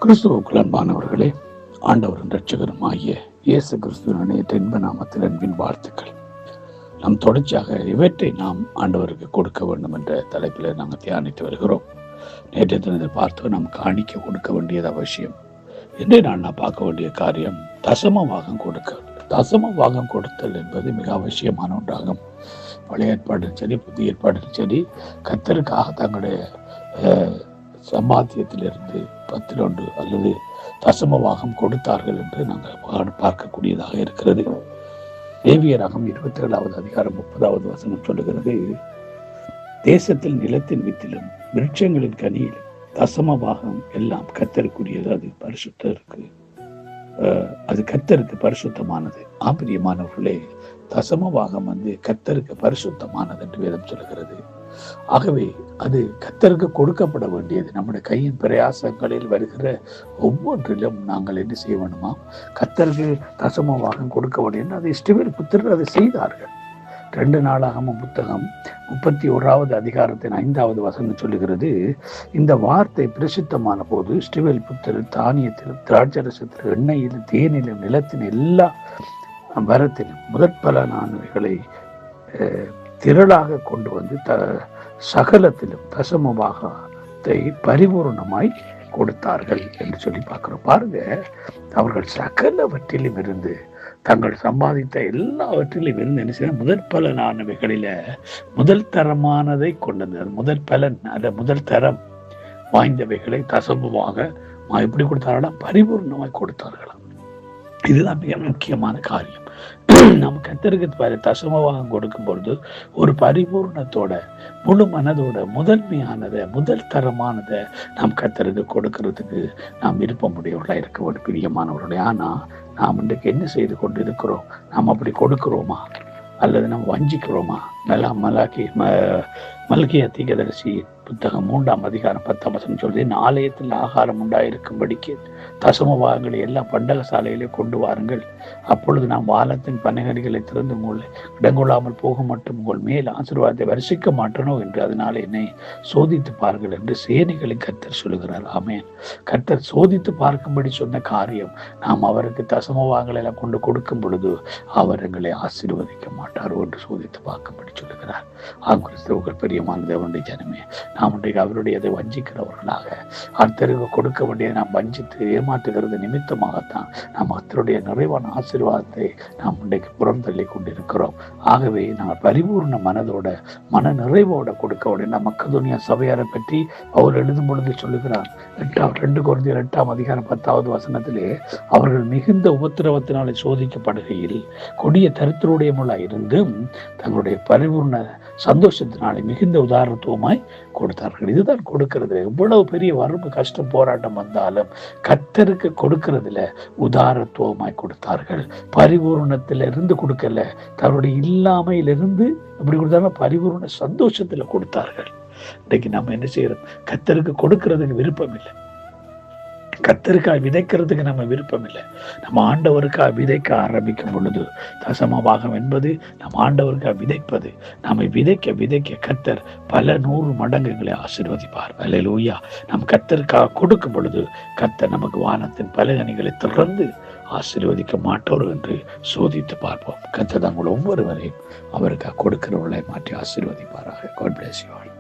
கிறிஸ்துவுக்குள் அன்பானவர்களே, ஆண்டவரின் இரட்சகரும் ஆகிய இயேசு கிறிஸ்துவின் இன்ப நாமத்தில் அன்பின் வாழ்த்துக்கள். நாம் தொடர்ச்சியாக இவற்றை நாம் ஆண்டவருக்கு கொடுக்க வேண்டும் என்ற தலைப்பில் நாங்கள் தியானித்து வருகிறோம். நேற்றைய தினத்தை பார்த்து நாம் காணிக்க கொடுக்க வேண்டியது அவசியம். இன்றைய நான் பார்க்க வேண்டிய காரியம் தசமபாகம் கொடுக்க. தசமபாகம் கொடுத்தல் என்பது மிக அவசியமான ஒன்றாகும். பழைய ஏற்பாடும் சரி, புதிய ஏற்பாடும் சரி, கர்த்தருக்காக தங்களுடைய சம்பாத்தியத்திலிருந்து 10 அல்லது தசமபாகம் கொடுத்தார்கள் என்று நாங்கள் பார்க்கக்கூடியதாக இருக்கிறது. லேவியராகம் 27வது அதிகாரம் 30வது வசனம் சொல்லுகிறது, தேசத்தில் நிலத்தின் வித்திலும் விருட்சங்களின் கனியிலும் தசமபாகம் எல்லாம் கர்த்தருக்குரியது, அது பரிசுத்தருக்கு, அது கர்த்தருக்கு பரிசுத்தமானது. ஆபிரியமானவர்களே, தசமபாகம் கர்த்தருக்கு பரிசுத்தமானது என்று வேதம் சொல்கிறது. ஆகவே அது கர்த்தருக்கு கொடுக்கப்பட வேண்டியது. நம்முடைய கையின் பிரயாசங்களில் வருகிற ஒவ்வொன்றிலும் நாங்கள் என்ன செய்ய வேண்டுமா, கர்த்தருக்கு தசமபாகம் கொடுக்க வேண்டும். அதை இஸ்ரவேல் புத்திரர் அதை செய்தார்கள். 2 நாளாகமம் புத்தகம் 31வது அதிகாரத்தின் 5வது வசனம் சொல்லுகிறது, இந்த வார்த்தை பிரசித்தமான போது இஸ்ரவேல் புத்திரர் தானியத்திலும் திராட்சரசத்திலும் எண்ணெயிலும் தேனிலும் நிலத்தின் எல்லா வரத்திலும் முதற்பலனானவைகளை திரளாக கொண்டு வந்து சகலத்திலும் தசமபாகத்தை பரிபூர்ணமாய் கொடுத்தார்கள் என்று சொல்லி பார்க்கிறோம். பாருங்க, அவர்கள் சகலவற்றிலும் இருந்து தங்கள் சம்பாதித்த எல்லாவற்றிலும் இருந்து என்ன செய்ய, முதற் பலனானவைகளில முதல் தரமானதை கொண்டு வந்தது. முதற் பலன், அந்த முதல் தரம் வாய்ந்தவைகளை தசமமாக எப்படி கொடுத்தார்களாம், பரிபூர்ணமாய் கொடுத்தார்களாம். இதுதான் மிக முக்கியமான காரியம். நாம் கர்த்தருக்கு தசமபாகம் கொடுக்கும் பொழுது ஒரு பரிபூர்ணத்தோட, முழு மனதோட, முதன்மையானதை, முதல் தரமானதை நாம் கர்த்தருக்கு கொடுக்கறதுக்கு நாம் விருப்பமுடையவர்களா இருக்க வேண்டும், பிரியமானவர்களுடைய. ஆனா நாம் இன்றைக்கு என்ன செய்து கொண்டு இருக்கிறோம்? நாம் அப்படி கொடுக்கிறோமா அல்லது நாம் வஞ்சிக்கிறோமா? மல்கியா தீர்க்கதரிசி புத்தகம் 3ஆம் அதிகாரம் 10ஆம் வசனம் சொல்றது, ஆலயத்தில் ஆகாரம் உண்டாயிருக்கும்படிக்கு தசமபாகங்களை எல்லா பண்டக சாலையிலே கொண்டு வாருங்கள். அப்பொழுது நாம் வானத்தின் பனகரிகளை திறந்து உங்களை இடங்கொள்ளாமல் போக மட்டும் உங்கள் மேல் ஆசீர்வாதத்தை வருஷிக்க மாட்டனோ என்று அதனால என்னை சோதித்து பாருங்கள் என்று சேனைகளின் கர்த்தர் சொல்லுகிறார். ஆமென். கர்த்தர் சோதித்து பார்க்கும்படி சொன்ன காரியம், நாம் அவருக்கு தசமபாகங்களை எல்லாம் கொண்டு கொடுக்கும் பொழுது அவர் எங்களை ஆசீர்வதிக்க மாட்டாரோ என்று சோதித்து பார்க்கும்படி சொல்லுகிறார். கிறிஸ்தவர்கள் பிரியமான தேவனுடைய ஜனமே, நாம் இன்றைக்கு அவருடையதை வஞ்சிக்கிறவர்களாக, கர்த்தருக்கு கொடுக்க வேண்டியதை நாம் வஞ்சித்து ஏமாற்றுகிறது நிமித்தமாகத்தான் நாம் கர்த்தருடைய நிறைவான ஆசீர்வாதத்தை நாம் இன்றைக்கு புறந்தள்ளி கொண்டிருக்கிறோம். ஆகவே நாங்கள் பரிபூர்ண மனதோட, மன நிறைவோட கொடுக்க வேண்டும். நம்ம மக்கதோனியா சபையாரை பற்றி அவர் எழுதும் பொழுது சொல்லுகிறார், 2 கொரிந்தியர் 8ஆம் அதிகாரம் 10வது வசனத்திலே, அவர்கள் மிகுந்த உபத்திரவத்தினாலே சோதிக்கப்படுகையில் கொடிய தரித்திரமுள்ளவர்களாய் இருந்தும் தங்களுடைய பரிபூர்ண சந்தோஷத்தினாலே மிகுந்த உதாரணத்துவமாய் கொடுத்தார்கள். இதுதான் கொடுக்கிறது. எவ்வளவு பெரிய வறுமை, கஷ்டம், போராட்டம் வந்தாலும் கர்த்தருக்கு கொடுக்கிறதுல உதாரத்துவமாய் கொடுத்தார்கள். பரிபூர்ணத்திலிருந்து கொடுக்கல, தன்னுடைய இல்லாமையிலிருந்து எப்படி கொடுத்தாங்க, பரிபூர்ண சந்தோஷத்துல கொடுத்தார்கள். இன்னைக்கு நம்ம என்ன செய்யறோம்? கர்த்தருக்கு கொடுக்கறதுக்கு விருப்பம் இல்லை, கர்த்தருக்காக விதைக்கிறதுக்கு நம்ம விருப்பம் இல்லை. நம்ம ஆண்டவருக்காக விதைக்க ஆரம்பிக்கும் பொழுது தசமபாகம் என்பது நம்ம ஆண்டவருக்காக விதைப்பது. நம்ம விதைக்க விதைக்க கர்த்தர் பல 100 மடங்குகளை ஆசீர்வதிப்பார். அல்லேலூயா. நாம் கர்த்தருக்காக கொடுக்கும் பொழுது கர்த்தர் நமக்கு வானத்தின் பலகணிகளை திறந்து ஆசீர்வதிக்க மாட்டோர் என்று சோதித்து பார்ப்போம். கர்த்தர் தங்கள் ஒவ்வொருவரையும் அவருக்காக கொடுக்கிறவர்களை மாற்றி ஆசீர்வதிப்பாராக. God bless you all.